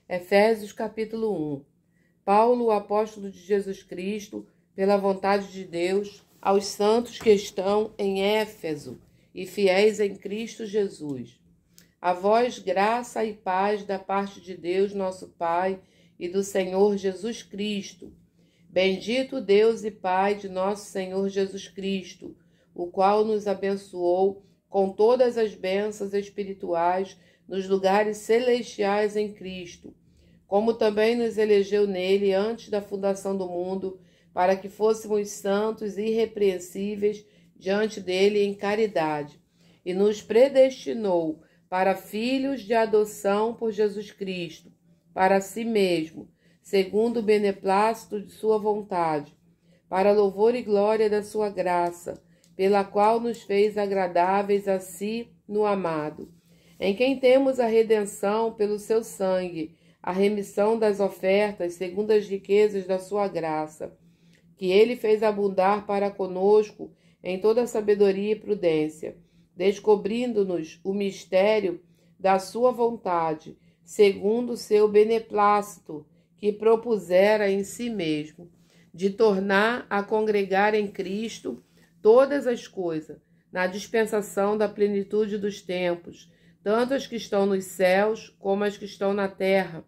Efésios capítulo 1. Paulo, o apóstolo de Jesus Cristo, pela vontade de Deus, aos santos que estão em Éfeso e fiéis em Cristo Jesus. A vós graça e paz da parte de Deus, nosso Pai, e do Senhor Jesus Cristo. Bendito Deus e Pai de nosso Senhor Jesus Cristo, o qual nos abençoou com todas as bênçãos espirituais nos lugares celestiais em Cristo, como também nos elegeu nele antes da fundação do mundo, para que fôssemos santos e irrepreensíveis diante dele em caridade, e nos predestinou para filhos de adoção por Jesus Cristo, para si mesmo, segundo o beneplácito de sua vontade, para louvor e glória da sua graça, pela qual nos fez agradáveis a si no amado, em quem temos a redenção pelo seu sangue, a remissão das ofertas segundo as riquezas da sua graça, que ele fez abundar para conosco em toda sabedoria e prudência, descobrindo-nos o mistério da sua vontade, segundo o seu beneplácito, que propusera em si mesmo, de tornar a congregar em Cristo todas as coisas, na dispensação da plenitude dos tempos, tanto as que estão nos céus como as que estão na terra.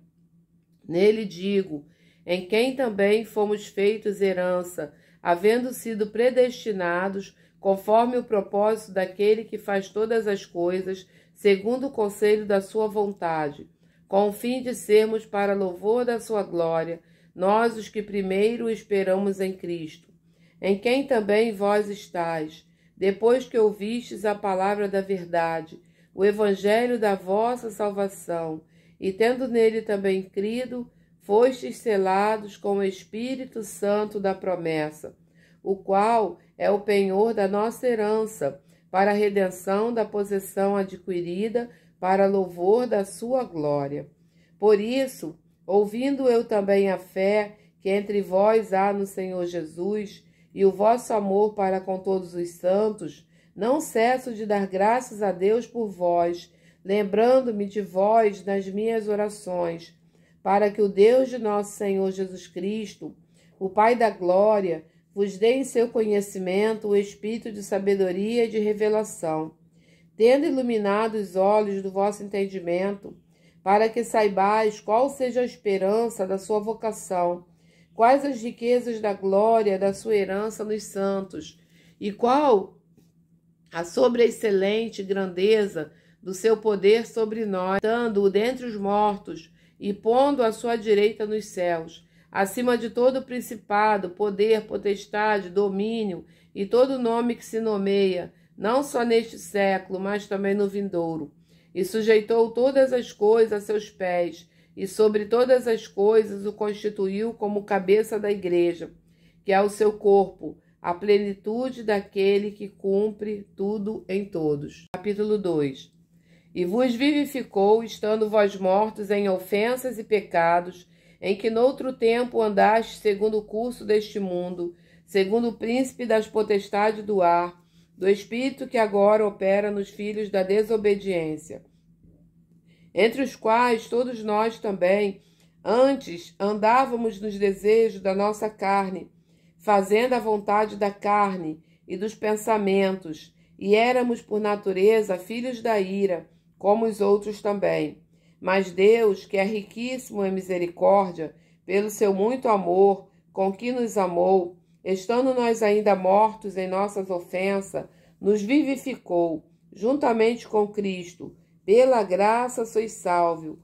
Nele digo, em quem também fomos feitos herança, havendo sido predestinados, conforme o propósito daquele que faz todas as coisas, segundo o conselho da sua vontade, com o fim de sermos para louvor da sua glória, nós os que primeiro esperamos em Cristo, em quem também vós estáis, depois que ouvistes a palavra da verdade, o evangelho da vossa salvação, e tendo nele também crido, fostes selados com o Espírito Santo da promessa, o qual é o penhor da nossa herança, para a redenção da possessão adquirida, para louvor da sua glória. Por isso, ouvindo eu também a fé que entre vós há no Senhor Jesus, e o vosso amor para com todos os santos, não cesso de dar graças a Deus por vós, lembrando-me de vós nas minhas orações, para que o Deus de nosso Senhor Jesus Cristo, o Pai da glória, vos dê em seu conhecimento o espírito de sabedoria e de revelação, tendo iluminado os olhos do vosso entendimento, para que saibais qual seja a esperança da sua vocação, quais as riquezas da glória da sua herança nos santos, e qual a sobreexcelente grandeza do seu poder sobre nós, dando-o dentre os mortos e pondo à sua direita nos céus, acima de todo principado, poder, potestade, domínio e todo nome que se nomeia, não só neste século, mas também no vindouro. E sujeitou todas as coisas a seus pés, e sobre todas as coisas o constituiu como cabeça da igreja, que é o seu corpo, a plenitude daquele que cumpre tudo em todos. Capítulo 2. E vos vivificou, estando vós mortos em ofensas e pecados, em que noutro tempo andastes segundo o curso deste mundo, segundo o príncipe das potestades do ar, do espírito que agora opera nos filhos da desobediência, entre os quais todos nós também, antes, andávamos nos desejos da nossa carne, fazendo a vontade da carne e dos pensamentos, e éramos por natureza filhos da ira, como os outros também. Mas Deus, que é riquíssimo em misericórdia, pelo seu muito amor, com que nos amou, estando nós ainda mortos em nossas ofensas, nos vivificou, juntamente com Cristo. Pela graça sois salvos,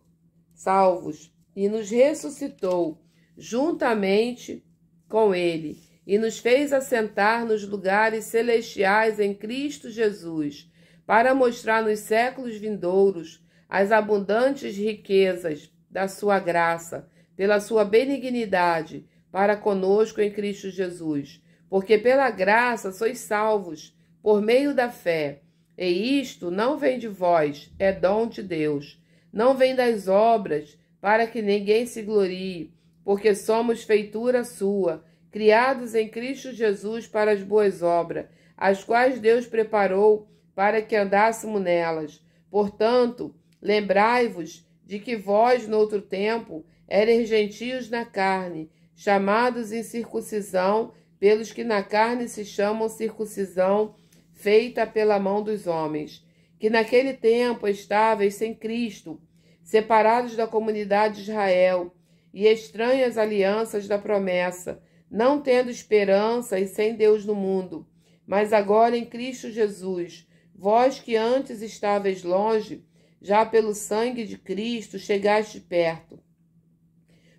e nos ressuscitou, juntamente com ele, e nos fez assentar nos lugares celestiais em Cristo Jesus, para mostrar nos séculos vindouros as abundantes riquezas da sua graça, pela sua benignidade, para conosco em Cristo Jesus. Porque pela graça sois salvos, por meio da fé. E isto não vem de vós, é dom de Deus. Não vem das obras, para que ninguém se glorie, porque somos feitura sua, criados em Cristo Jesus para as boas obras, as quais Deus preparou para que andássemos nelas. Portanto, lembrai-vos de que vós, noutro tempo, ereis gentios na carne, chamados incircuncisão, pelos que na carne se chamam circuncisão, feita pela mão dos homens, que naquele tempo estáveis sem Cristo, separados da comunidade de Israel, e estranhas alianças da promessa, não tendo esperança e sem Deus no mundo. Mas agora em Cristo Jesus, vós que antes estáveis longe, já pelo sangue de Cristo chegaste perto.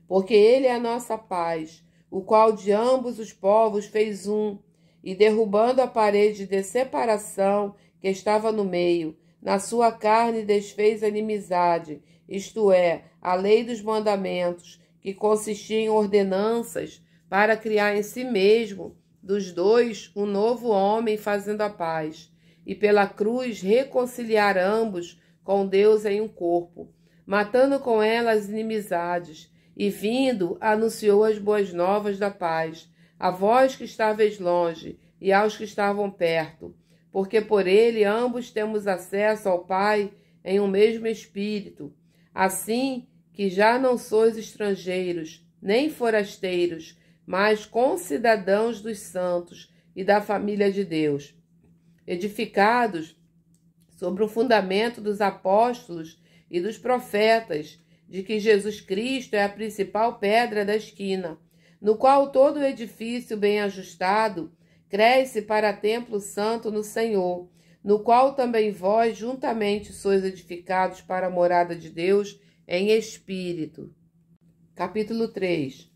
Porque ele é a nossa paz, o qual de ambos os povos fez um, e derrubando a parede de separação que estava no meio, na sua carne desfez a inimizade, isto é, a lei dos mandamentos, que consistia em ordenanças, para criar em si mesmo, dos dois, um novo homem fazendo a paz, e pela cruz reconciliar ambos com Deus em um corpo, matando com ela as inimizades, e vindo, anunciou as boas novas da paz, a vós que estáveis longe, e aos que estavam perto, porque por ele ambos temos acesso ao Pai em um mesmo Espírito, assim que já não sois estrangeiros, nem forasteiros, mas concidadãos dos santos e da família de Deus, edificados sobre o fundamento dos apóstolos e dos profetas, de que Jesus Cristo é a principal pedra da esquina, no qual todo o edifício bem ajustado cresce para templo santo no Senhor, no qual também vós juntamente sois edificados para a morada de Deus em espírito. Capítulo 3.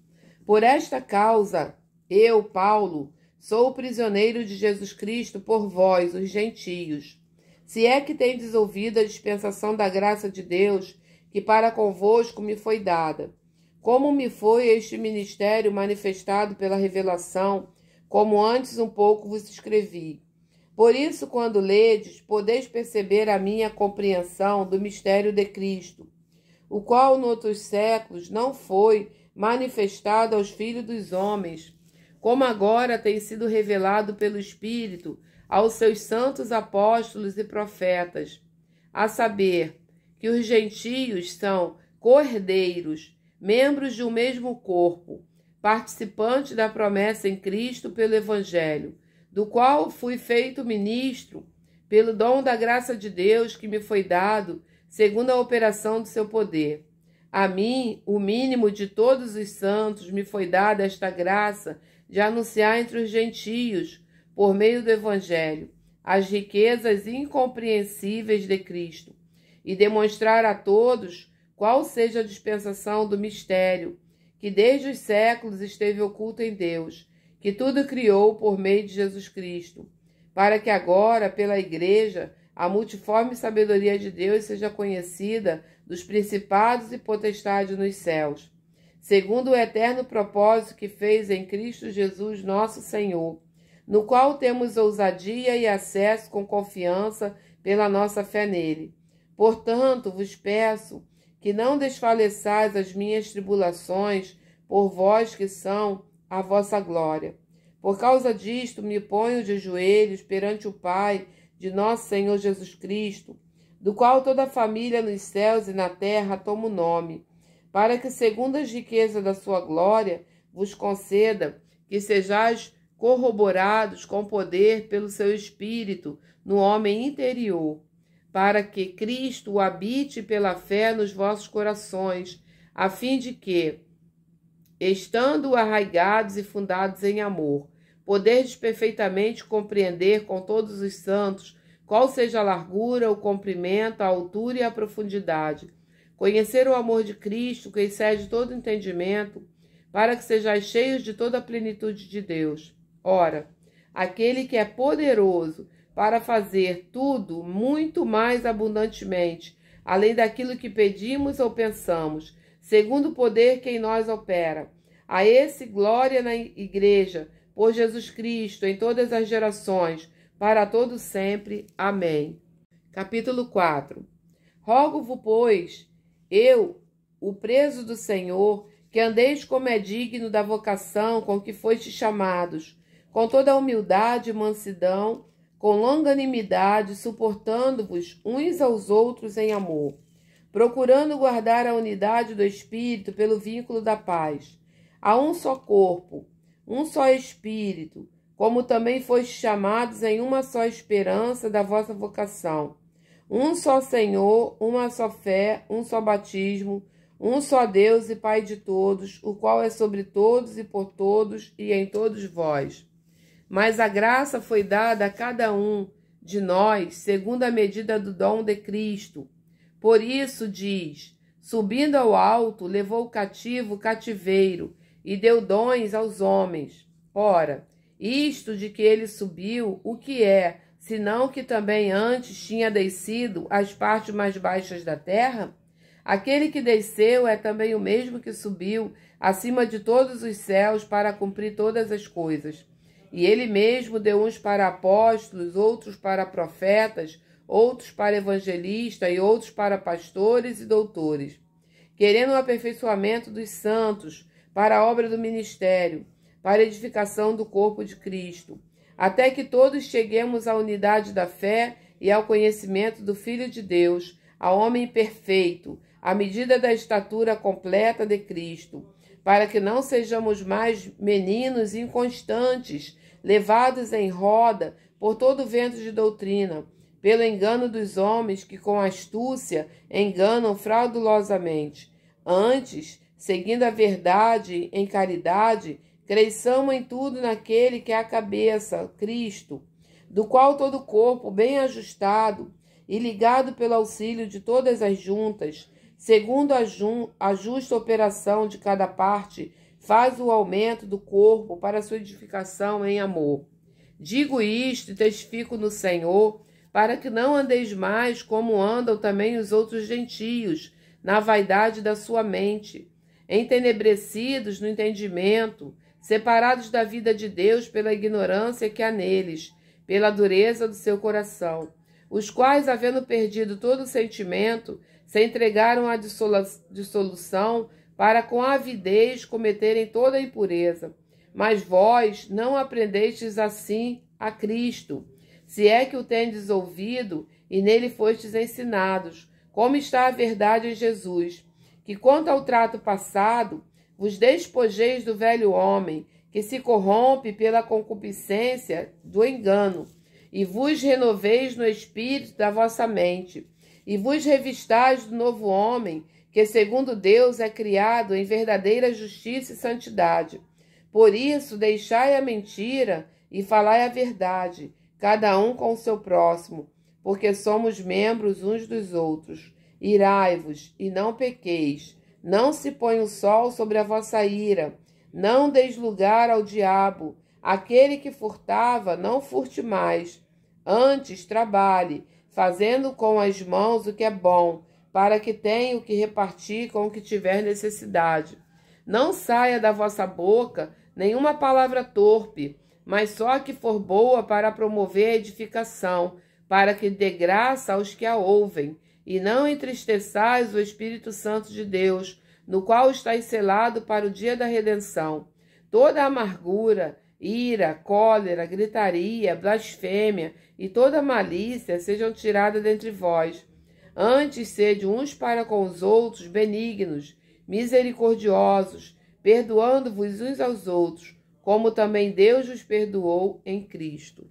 Por esta causa, eu, Paulo, sou o prisioneiro de Jesus Cristo por vós, os gentios. Se é que tendes ouvido a dispensação da graça de Deus, que para convosco me foi dada. Como me foi este ministério manifestado pela revelação, como antes um pouco vos escrevi. Por isso, quando ledes, podeis perceber a minha compreensão do mistério de Cristo, o qual noutros séculos não foi manifestado aos filhos dos homens, como agora tem sido revelado pelo Espírito aos seus santos apóstolos e profetas, a saber, que os gentios são cordeiros, membros de um mesmo corpo, participantes da promessa em Cristo pelo Evangelho, do qual fui feito ministro, pelo dom da graça de Deus que me foi dado, segundo a operação do seu poder. A mim, o mínimo de todos os santos, me foi dada esta graça de anunciar entre os gentios, por meio do Evangelho, as riquezas incompreensíveis de Cristo, e demonstrar a todos qual seja a dispensação do mistério, que desde os séculos esteve oculto em Deus, que tudo criou por meio de Jesus Cristo, para que agora, pela Igreja, a multiforme sabedoria de Deus seja conhecida dos principados e potestades nos céus, segundo o eterno propósito que fez em Cristo Jesus nosso Senhor, no qual temos ousadia e acesso com confiança pela nossa fé nele. Portanto, vos peço que não desfaleçais as minhas tribulações por vós que são a vossa glória. Por causa disto, me ponho de joelhos perante o Pai de nosso Senhor Jesus Cristo, do qual toda a família nos céus e na terra toma o nome, para que, segundo as riquezas da sua glória, vos conceda que sejais corroborados com poder pelo seu Espírito no homem interior, para que Cristo habite pela fé nos vossos corações, a fim de que, estando arraigados e fundados em amor, poderdes perfeitamente compreender com todos os santos qual seja a largura, o comprimento, a altura e a profundidade, conhecer o amor de Cristo que excede todo entendimento, para que sejais cheios de toda a plenitude de Deus. Ora, aquele que é poderoso para fazer tudo muito mais abundantemente, além daquilo que pedimos ou pensamos, segundo o poder que em nós opera. A esse glória na Igreja, por Jesus Cristo, em todas as gerações, para todo sempre. Amém. Capítulo 4. Rogo-vos, pois, eu, o preso do Senhor, que andeis como é digno da vocação com que fostes chamados, com toda a humildade e mansidão, com longanimidade, suportando-vos uns aos outros em amor, procurando guardar a unidade do Espírito pelo vínculo da paz. Há um só corpo, um só Espírito, como também fostes chamados em uma só esperança da vossa vocação. Um só Senhor, uma só fé, um só batismo, um só Deus e Pai de todos, o qual é sobre todos e por todos e em todos vós. Mas a graça foi dada a cada um de nós, segundo a medida do dom de Cristo. Por isso diz, subindo ao alto, levou cativo o cativeiro e deu dons aos homens. Ora, isto de que ele subiu, o que é, senão que também antes tinha descido às partes mais baixas da terra? Aquele que desceu é também o mesmo que subiu acima de todos os céus para cumprir todas as coisas. E ele mesmo deu uns para apóstolos, outros para profetas, outros para evangelistas e outros para pastores e doutores, querendo o aperfeiçoamento dos santos para a obra do ministério, para a edificação do corpo de Cristo, até que todos cheguemos à unidade da fé e ao conhecimento do Filho de Deus, ao homem perfeito, à medida da estatura completa de Cristo, para que não sejamos mais meninos inconstantes, levados em roda por todo vento de doutrina, pelo engano dos homens que com astúcia enganam fraudulosamente. Antes, seguindo a verdade em caridade, cresçamos em tudo naquele que é a cabeça, Cristo, do qual todo o corpo, bem ajustado e ligado pelo auxílio de todas as juntas, segundo a justa operação de cada parte, faz o aumento do corpo para sua edificação em amor. Digo isto e testifico no Senhor, para que não andeis mais como andam também os outros gentios, na vaidade da sua mente, entenebrecidos no entendimento, separados da vida de Deus pela ignorância que há neles, pela dureza do seu coração, os quais, havendo perdido todo o sentimento, se entregaram à dissolução para com avidez cometerem toda a impureza. Mas vós não aprendestes assim a Cristo, se é que o tendes ouvido e nele fostes ensinados, como está a verdade em Jesus, que quanto ao trato passado, vos despojeis do velho homem, que se corrompe pela concupiscência do engano, e vos renoveis no espírito da vossa mente, e vos revistais do novo homem, que segundo Deus é criado em verdadeira justiça e santidade. Por isso, deixai a mentira e falai a verdade, cada um com o seu próximo, porque somos membros uns dos outros. Irai-vos e não pequeis. Não se põe o sol sobre a vossa ira. Não deis lugar ao diabo. Aquele que furtava, não furte mais. Antes, trabalhe, fazendo com as mãos o que é bom, para que tenha o que repartir com o que tiver necessidade. Não saia da vossa boca nenhuma palavra torpe, mas só a que for boa para promover a edificação, para que dê graça aos que a ouvem, e não entristeçais o Espírito Santo de Deus, no qual estáis selado para o dia da redenção. Toda amargura, ira, cólera, gritaria, blasfêmia e toda malícia sejam tiradas dentre vós. Antes, sede uns para com os outros benignos, misericordiosos, perdoando-vos uns aos outros, como também Deus vos perdoou em Cristo.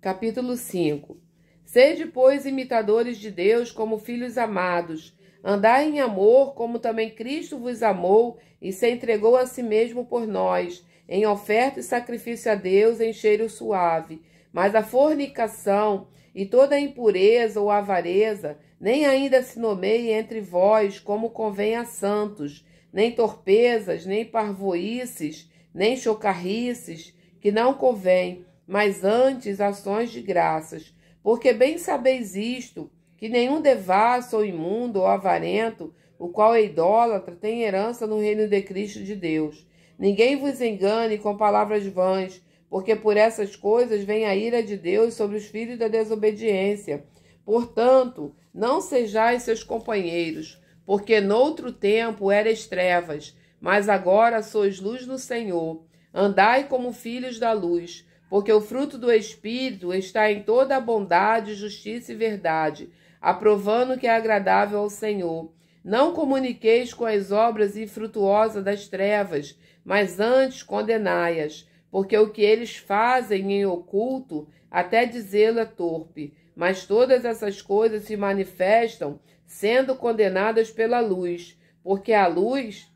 Capítulo 5. Sede, pois, imitadores de Deus como filhos amados. Andai em amor, como também Cristo vos amou e se entregou a si mesmo por nós, em oferta e sacrifício a Deus em cheiro suave. Mas a fornicação e toda a impureza ou avareza nem ainda se nomeie entre vós como convém a santos, nem torpezas, nem parvoices, nem chocarrices, que não convém, mas antes ações de graças. Porque bem sabeis isto, que nenhum devasso ou imundo ou avarento, o qual é idólatra, tem herança no reino de Cristo de Deus. Ninguém vos engane com palavras vãs, porque por essas coisas vem a ira de Deus sobre os filhos da desobediência. Portanto, não sejais seus companheiros, porque noutro tempo erais trevas, mas agora sois luz no Senhor. Andai como filhos da luz, porque o fruto do Espírito está em toda a bondade, justiça e verdade, aprovando o que é agradável ao Senhor. Não comuniqueis com as obras infrutuosas das trevas, mas antes condenai-as, porque o que eles fazem em oculto, até dizê-lo é torpe. Mas todas essas coisas se manifestam, sendo condenadas pela luz, porque a luz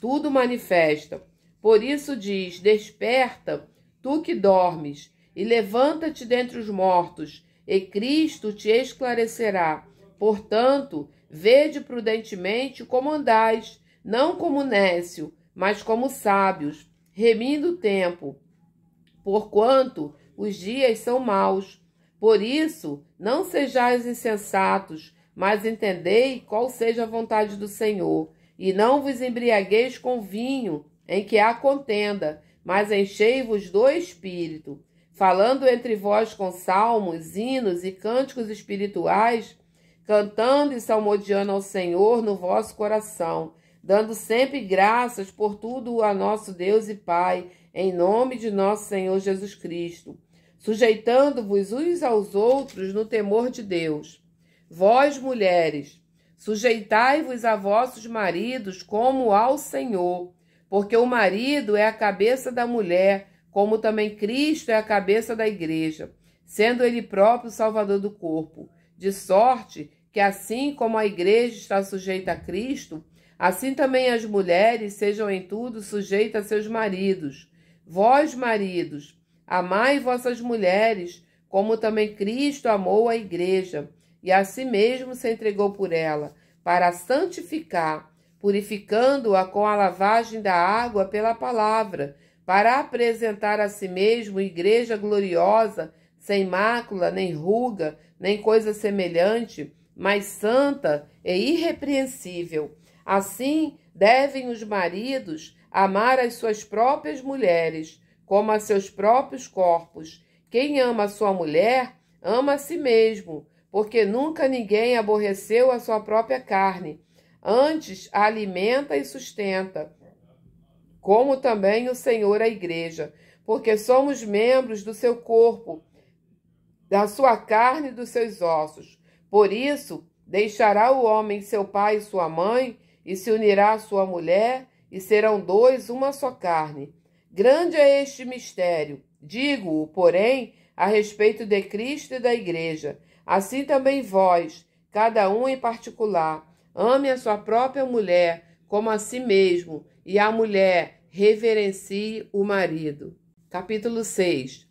tudo manifesta. Por isso diz: desperta, tu que dormes, e levanta-te dentre os mortos, e Cristo te esclarecerá. Portanto, vede prudentemente como andais, não como nécio, mas como sábios, remindo o tempo, porquanto os dias são maus. Por isso, não sejais insensatos, mas entendei qual seja a vontade do Senhor. E não vos embriagueis com vinho, em que há contenda, mas enchei-vos do Espírito, falando entre vós com salmos, hinos e cânticos espirituais, cantando e salmodiando ao Senhor no vosso coração, dando sempre graças por tudo a nosso Deus e Pai, em nome de nosso Senhor Jesus Cristo, sujeitando-vos uns aos outros no temor de Deus. Vós, mulheres, sujeitai-vos a vossos maridos como ao Senhor, porque o marido é a cabeça da mulher, como também Cristo é a cabeça da igreja, sendo ele próprio o salvador do corpo, de sorte que assim como a igreja está sujeita a Cristo, assim também as mulheres sejam em tudo sujeitas a seus maridos. Vós, maridos, amai vossas mulheres, como também Cristo amou a igreja, e a si mesmo se entregou por ela, para santificar, purificando-a com a lavagem da água pela palavra, para apresentar a si mesmo igreja gloriosa, sem mácula, nem ruga, nem coisa semelhante, mas santa e irrepreensível. Assim, devem os maridos amar as suas próprias mulheres, como a seus próprios corpos. Quem ama a sua mulher, ama a si mesmo, porque nunca ninguém aborreceu a sua própria carne. Antes, a alimenta e sustenta, como também o Senhor a igreja, porque somos membros do seu corpo, da sua carne e dos seus ossos. Por isso, deixará o homem seu pai e sua mãe, e se unirá à sua mulher, e serão dois uma só carne. Grande é este mistério. Digo-o, porém, a respeito de Cristo e da igreja. Assim também vós, cada um em particular, ame a sua própria mulher como a si mesmo, e a mulher reverencie o marido. Capítulo 6.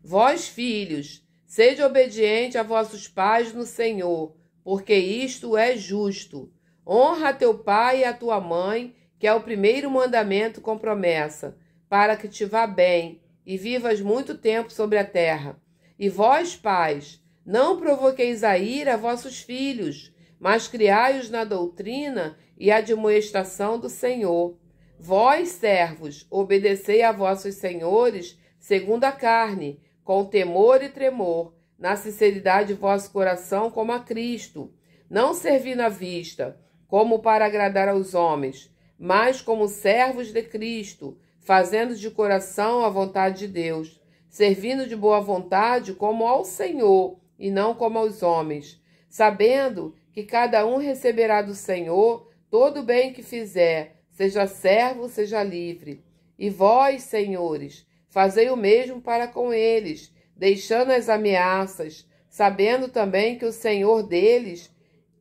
Vós, filhos, sede obediente a vossos pais no Senhor, porque isto é justo. Honra a teu pai e a tua mãe, que é o primeiro mandamento com promessa, para que te vá bem e vivas muito tempo sobre a terra. E vós, pais, não provoqueis a ira a vossos filhos, mas criai-os na doutrina e admoestação do Senhor. Vós, servos, obedecei a vossos senhores segundo a carne, com temor e tremor, na sinceridade de vosso coração como a Cristo, não servindo à vista, como para agradar aos homens, mas como servos de Cristo, fazendo de coração a vontade de Deus, servindo de boa vontade como ao Senhor e não como aos homens, sabendo que cada um receberá do Senhor todo o bem que fizer, seja servo, seja livre. E vós, senhores, fazei o mesmo para com eles, deixando as ameaças, sabendo também que o Senhor deles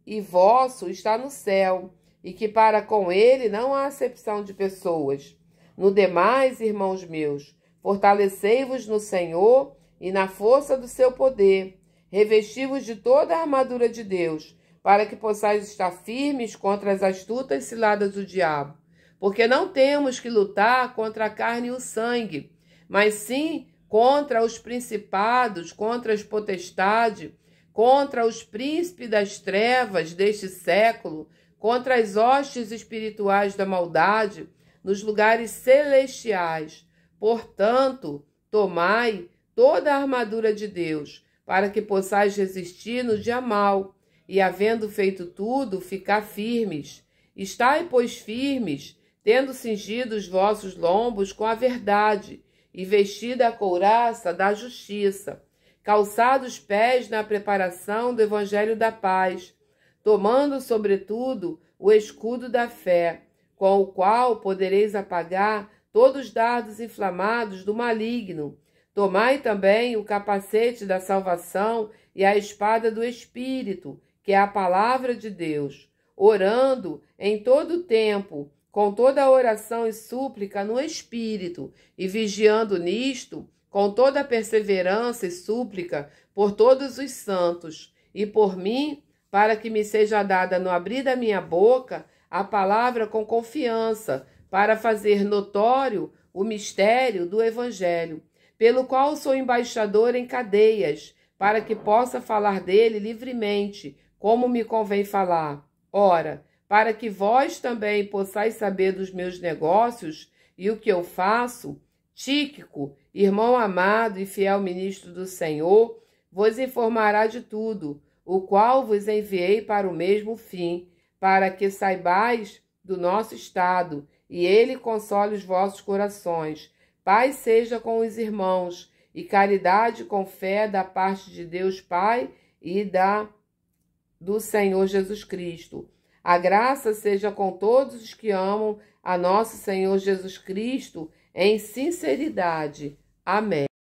e vosso está no céu, e que para com ele não há acepção de pessoas. No demais, irmãos meus, fortalecei-vos no Senhor e na força do seu poder. Revesti-vos de toda a armadura de Deus, para que possais estar firmes contra as astutas ciladas do diabo. Porque não temos que lutar contra a carne e o sangue, mas sim contra os principados, contra as potestades, contra os príncipes das trevas deste século, contra as hostes espirituais da maldade nos lugares celestiais. Portanto, tomai toda a armadura de Deus, para que possais resistir no dia mau, e havendo feito tudo, ficar firmes. Estai, pois, firmes, tendo cingido os vossos lombos com a verdade, e vestida a couraça da justiça. calçados os pés na preparação do evangelho da paz, tomando, sobretudo, o escudo da fé, com o qual podereis apagar todos os dardos inflamados do maligno. Tomai também o capacete da salvação e a espada do Espírito, que é a palavra de Deus, orando em todo o tempo, com toda a oração e súplica no Espírito, e vigiando nisto, com toda a perseverança e súplica por todos os santos, e por mim, para que me seja dada no abrir da minha boca a palavra com confiança, para fazer notório o mistério do Evangelho, pelo qual sou embaixador em cadeias, para que possa falar dele livremente, como me convém falar. Ora, para que vós também possais saber dos meus negócios e o que eu faço, Tíquico, irmão amado e fiel ministro do Senhor, vos informará de tudo, o qual vos enviei para o mesmo fim, para que saibais do nosso estado, e ele console os vossos corações. Paz seja com os irmãos, e caridade com fé da parte de Deus Pai e do Senhor Jesus Cristo. A graça seja com todos os que amam a nosso Senhor Jesus Cristo em sinceridade. Amém.